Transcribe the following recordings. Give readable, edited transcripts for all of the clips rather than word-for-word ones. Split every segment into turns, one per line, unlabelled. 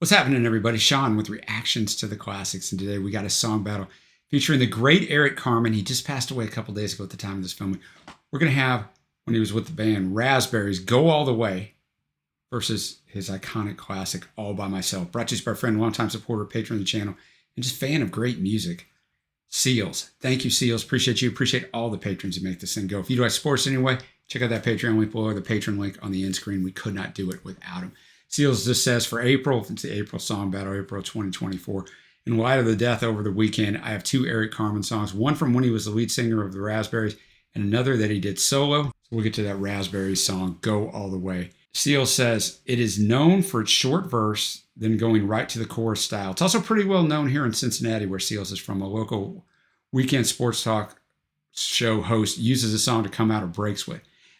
What's happening, everybody? Sean with reactions to the classics, and today we got a song battle featuring the great Eric Carmen. He just passed away a couple days ago at the time of this filming. We're going to have, when he was with the band, Raspberries, Go All the Way versus his iconic classic, All By Myself. Brought to you by our friend, longtime supporter, patron of the channel, and just fan of great music, Seals. Thank you, Seals. Appreciate you. Appreciate all the patrons who make this thing go. If you do like sports anyway, check out that Patreon link below, or the patron link on the end screen. We could not do it without him. Seals just says, for April, it's the April song battle, April 2024. In light of the death over the weekend, I have two Eric Carmen songs, one from when he was the lead singer of the Raspberries, and another that he did solo. So we'll get to that Raspberries song, Go All the Way. Seals says, it is known for its short verse, then going right to the chorus style. It's also pretty well known here in Cincinnati, where Seals is from. A local weekend sports talk show host uses the song to come out of breaks with.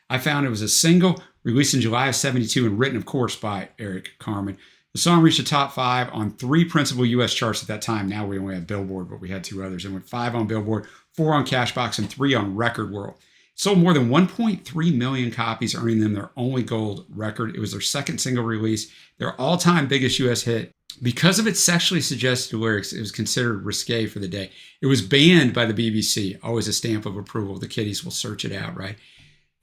I found it was a single released in July of '72 and written, of course, by Eric Carmen. The song reached the top 5 on 3 principal U.S. charts at that time. Now we only have Billboard, but we had 2 others. It went 5 on Billboard, 4 on Cashbox, and 3 on Record World. It sold more than 1.3 million copies, earning them their only gold record. It was their second single release, their all-time biggest U.S. hit. Because of its sexually suggestive lyrics, it was considered risque for the day. It was banned by the BBC, always a stamp of approval. The kiddies will search it out, right?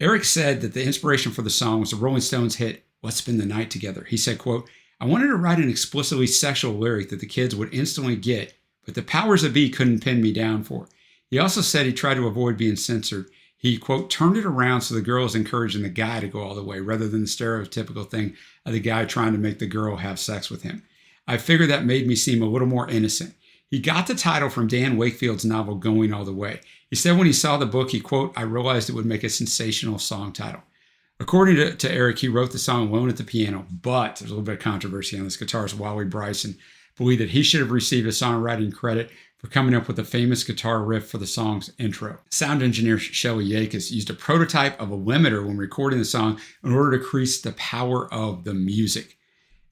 Eric said that the inspiration for the song was the Rolling Stones hit, Let's Spend the Night Together. He said, quote, I wanted to write an explicitly sexual lyric that the kids would instantly get, but the powers that be couldn't pin me down for. He also said he tried to avoid being censored. He, quote, turned it around so the girl is encouraging the guy to go all the way, rather than the stereotypical thing of the guy trying to make the girl have sex with him. I figured that made me seem a little more innocent. He got the title from Dan Wakefield's novel, Going All the Way. He said when he saw the book, he, quote, I realized it would make a sensational song title. According to Eric, he wrote the song alone at the piano, but there's a little bit of controversy on this. Guitarist Wally Bryson believed that he should have received a songwriting credit for coming up with the famous guitar riff for the song's intro. Sound engineer Shelly Yakis used a prototype of a limiter when recording the song in order to increase the power of the music.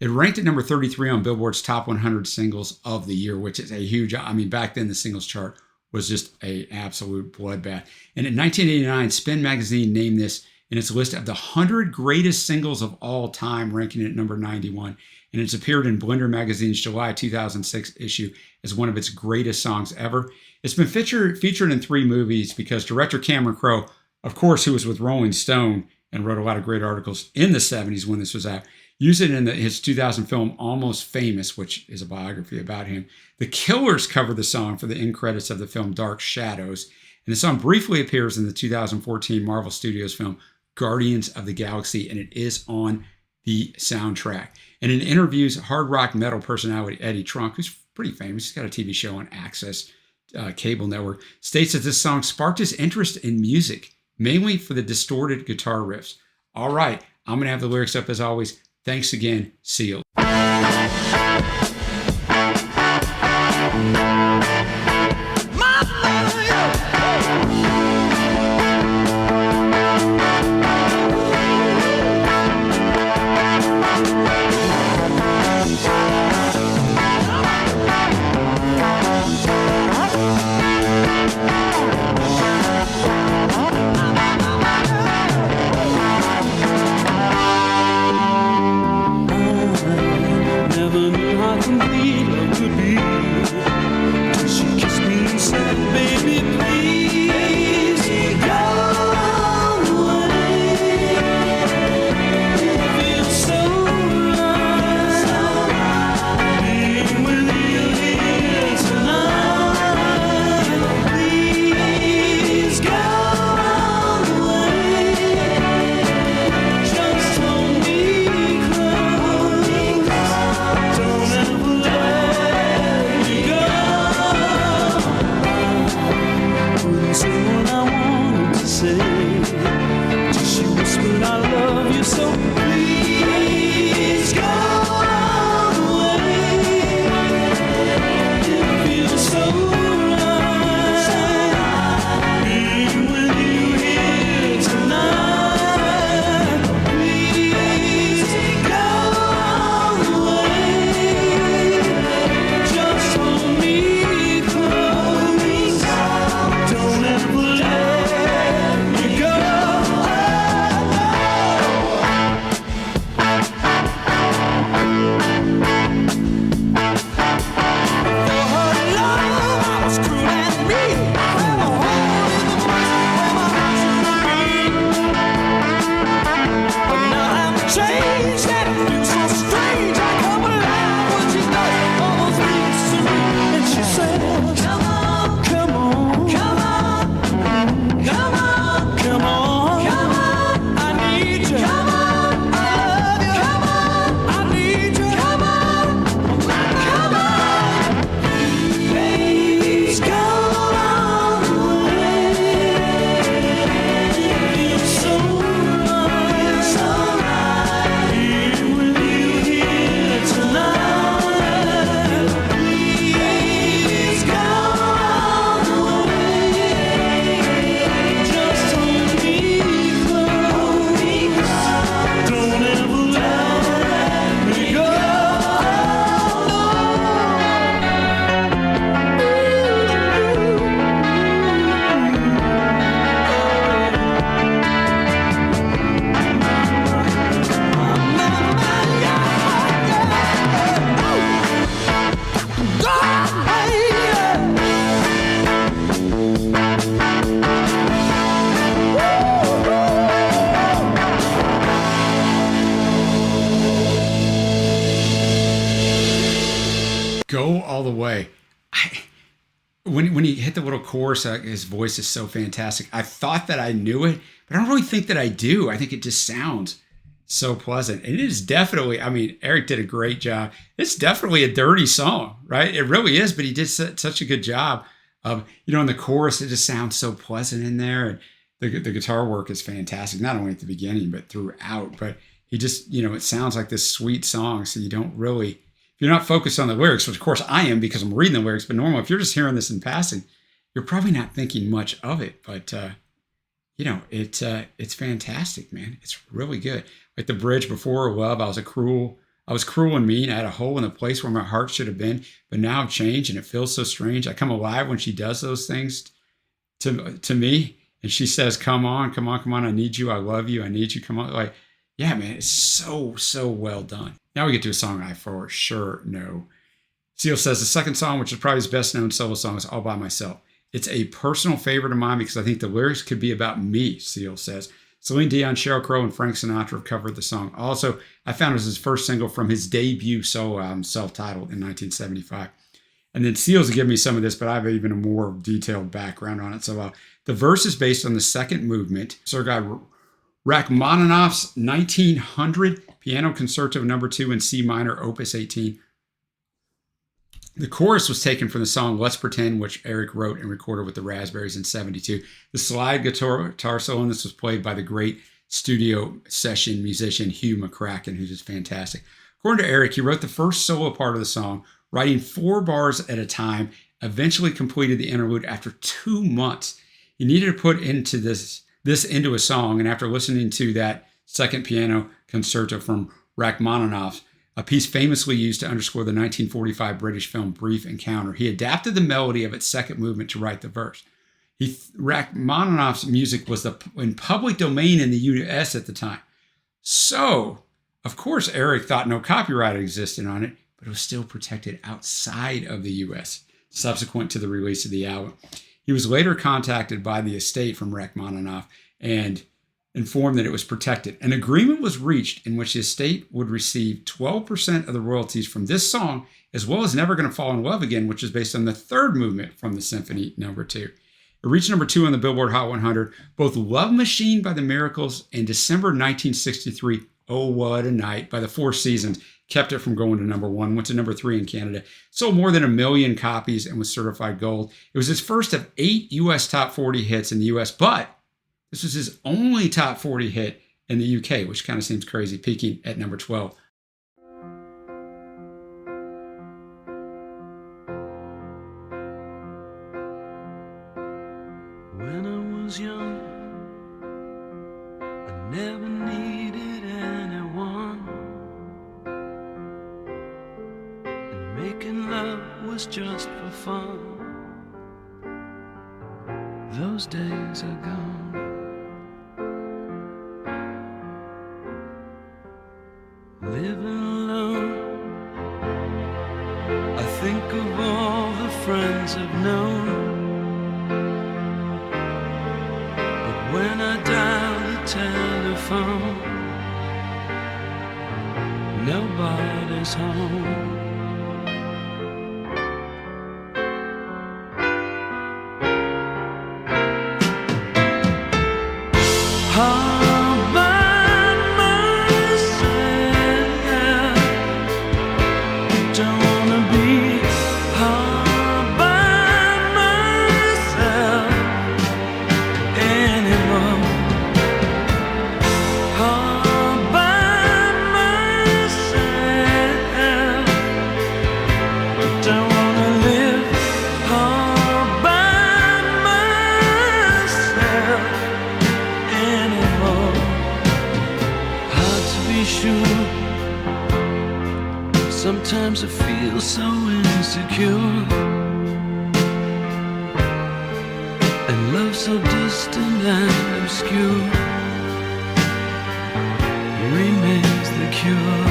It ranked at number 33 on Billboard's top 100 singles of the year, which is a huge, back then the singles chart was just an absolute bloodbath. And in 1989, Spin magazine named this in its list of the 100 greatest singles of all time, ranking it at number 91. And it's appeared in Blender magazine's July 2006 issue as one of its greatest songs ever. It's been featured in 3 movies because director Cameron Crowe, of course, who was with Rolling Stone and wrote a lot of great articles in the 70s when this was out, used it in his 2000 film Almost Famous, which is a biography about him. The Killers covered the song for the end credits of the film Dark Shadows, and the song briefly appears in the 2014 Marvel Studios film Guardians of the Galaxy, and it is on the soundtrack. And in interviews, hard rock metal personality Eddie Trunk, who's pretty famous, he's got a TV show on Access cable network, states that this song sparked his interest in music, mainly for the distorted guitar riffs. All right, I'm going to have the lyrics up as always. Thanks again, Seal. way, when he hit the little chorus, his voice is so fantastic. I thought that I knew it, but I don't really think that I do. I think it just sounds so pleasant. And it is definitely, I mean, Eric did a great job. It's definitely a dirty song, right? It really is, but he did such a good job of, in the chorus, it just sounds so pleasant in there. And the guitar work is fantastic, not only at the beginning, but throughout. But he just, it sounds like this sweet song. So you don't really, if you're not focused on the lyrics, which of course I am because I'm reading the lyrics, but normally if you're just hearing this in passing, you're probably not thinking much of it. But, it's fantastic, man. It's really good. Like the bridge, before love, I was cruel and mean. I had a hole in the place where my heart should have been, but now I've changed and it feels so strange. I come alive when she does those things to me. And she says, come on, come on, come on. I need you. I love you. I need you. Come on. Like, yeah, man, it's so, so well done. Now we get to a song I for sure know. Seal says the second song, which is probably his best known solo song, is All By Myself. It's a personal favorite of mine because I think the lyrics could be about me, Seal says. Celine Dion, Sheryl Crow, and Frank Sinatra have covered the song. Also, I found it was his first single from his debut solo album, self-titled, in 1975. And then Seals will give me some of this, but I have even a more detailed background on it. So the verse is based on the second movement, Sergei Rachmaninoff's 1900 Piano Concerto No. 2 in C minor, Opus 18. The chorus was taken from the song Let's Pretend, which Eric wrote and recorded with the Raspberries in 72. The slide guitar solo in this was played by the great studio session musician Hugh McCracken, who's just fantastic. According to Eric, he wrote the first solo part of the song, writing 4 bars at a time, eventually completed the interlude after 2 months. He needed to put into this into a song, and after listening to that second piano concerto from Rachmaninoff, a piece famously used to underscore the 1945 British film Brief Encounter, he adapted the melody of its second movement to write the verse. Rachmaninoff's music was in public domain in the US at the time. So, of course, Eric thought no copyright existed on it, but it was still protected outside of the US, subsequent to the release of the album. He was later contacted by the estate from Rachmaninoff and informed that it was protected. An agreement was reached in which the estate would receive 12% of the royalties from this song, as well as Never Gonna Fall in Love Again, which is based on the third movement from the Symphony No. 2. It reached number 2 on the Billboard Hot 100. Both Love Machine by the Miracles and December 1963, Oh What a Night by the Four Seasons kept it from going to number 1, went to number 3 in Canada, sold more than 1 million copies and was certified gold. It was his first of 8 U.S. top 40 hits in the U.S., but this was his only top 40 hit in the UK, which kind of seems crazy, peaking at number 12.
When I was young, I never needed anyone, and making love was just for fun. Those days are gone. Living alone, I think of all the friends I've known, but when I dial the telephone, nobody's home. Sometimes I feel so insecure, and love so distant and obscure remains the cure.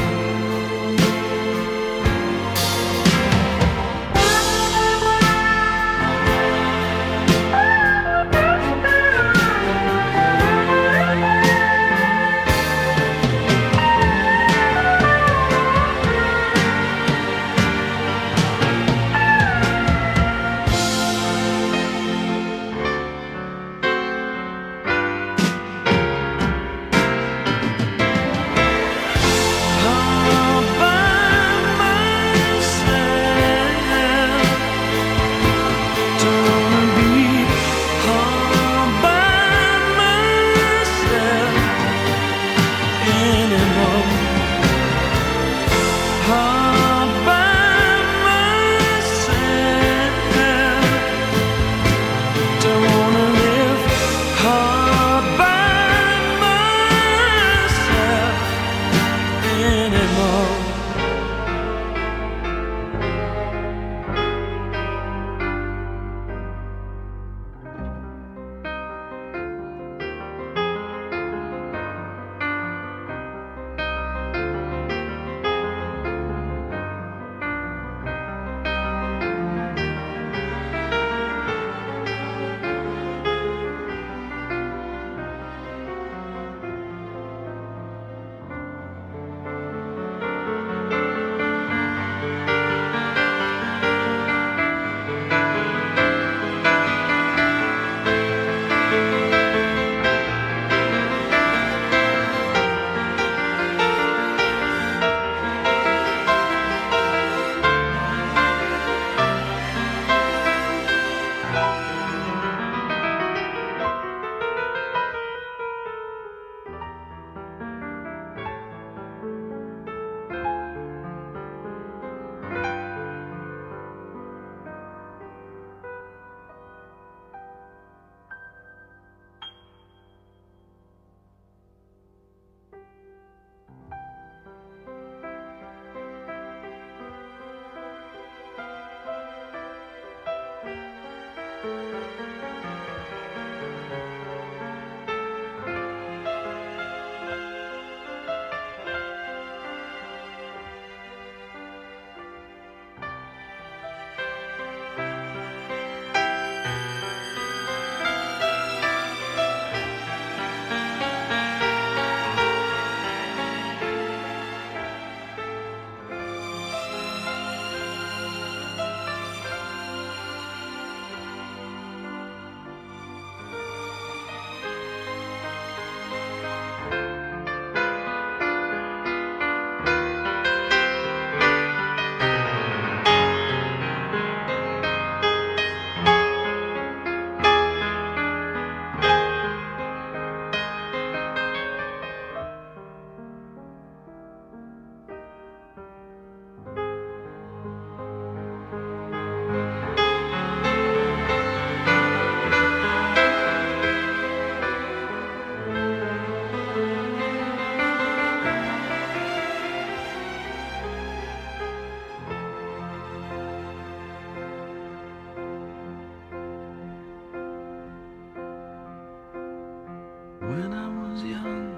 When I was young,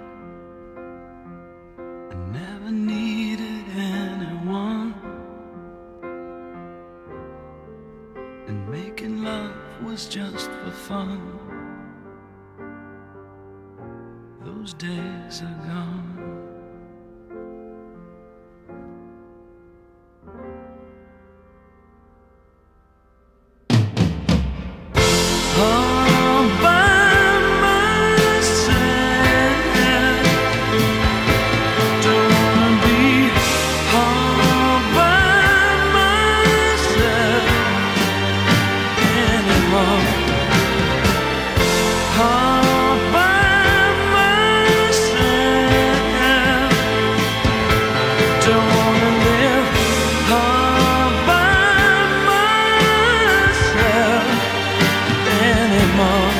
I never needed anyone, and making love was just for fun. Those days are gone. All by myself, don't wanna be all by myself anymore. All by myself, don't wanna live all by myself anymore.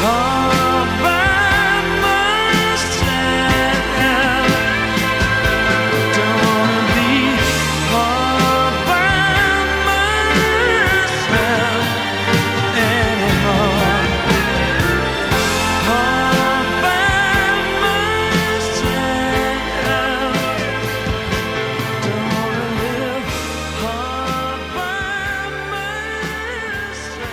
All by myself, don't wanna be all by myself anymore. All by myself, don't wanna live all by myself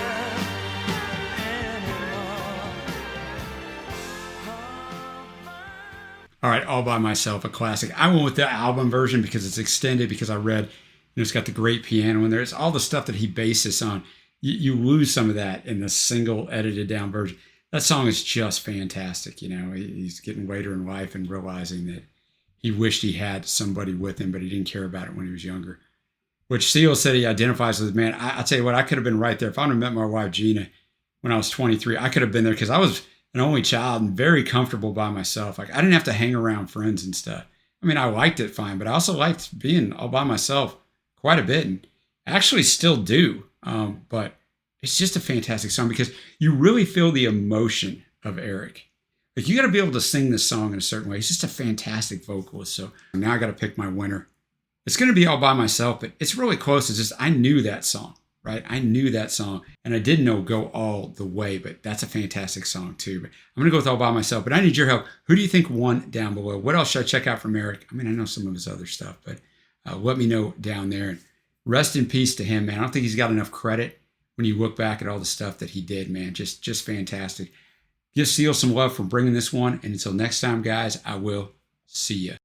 All right, All By Myself, a classic. I went with the album version because it's extended, because I read, it's got the great piano in there. It's all the stuff that he based this on. You lose some of that in the single edited down version. That song is just fantastic. He's getting later in life and realizing that he wished he had somebody with him, but he didn't care about it when he was younger. Which Seal said he identifies with. Man, I tell you what, I could have been right there. If I would have met my wife, Gina, when I was 23, I could have been there, because I was an only child and very comfortable by myself. Like, I didn't have to hang around friends and stuff. I mean, I liked it fine, but I also liked being all by myself quite a bit, and actually still do. But it's just a fantastic song because you really feel the emotion of Eric. Like, you got to be able to sing this song in a certain way. He's just a fantastic vocalist. So now I got to pick my winner. It's going to be All By Myself, but it's really close. It's just, I knew that song, right? I knew that song, and I didn't know Go All the Way, but that's a fantastic song too. But I'm going to go with All By Myself, but I need your help. Who do you think won down below? What else should I check out from Eric? I mean, I know some of his other stuff, but let me know down there. And rest in peace to him, man. I don't think he's got enough credit when you look back at all the stuff that he did, man. Just fantastic. Give Seal some love for bringing this one. And until next time, guys, I will see you.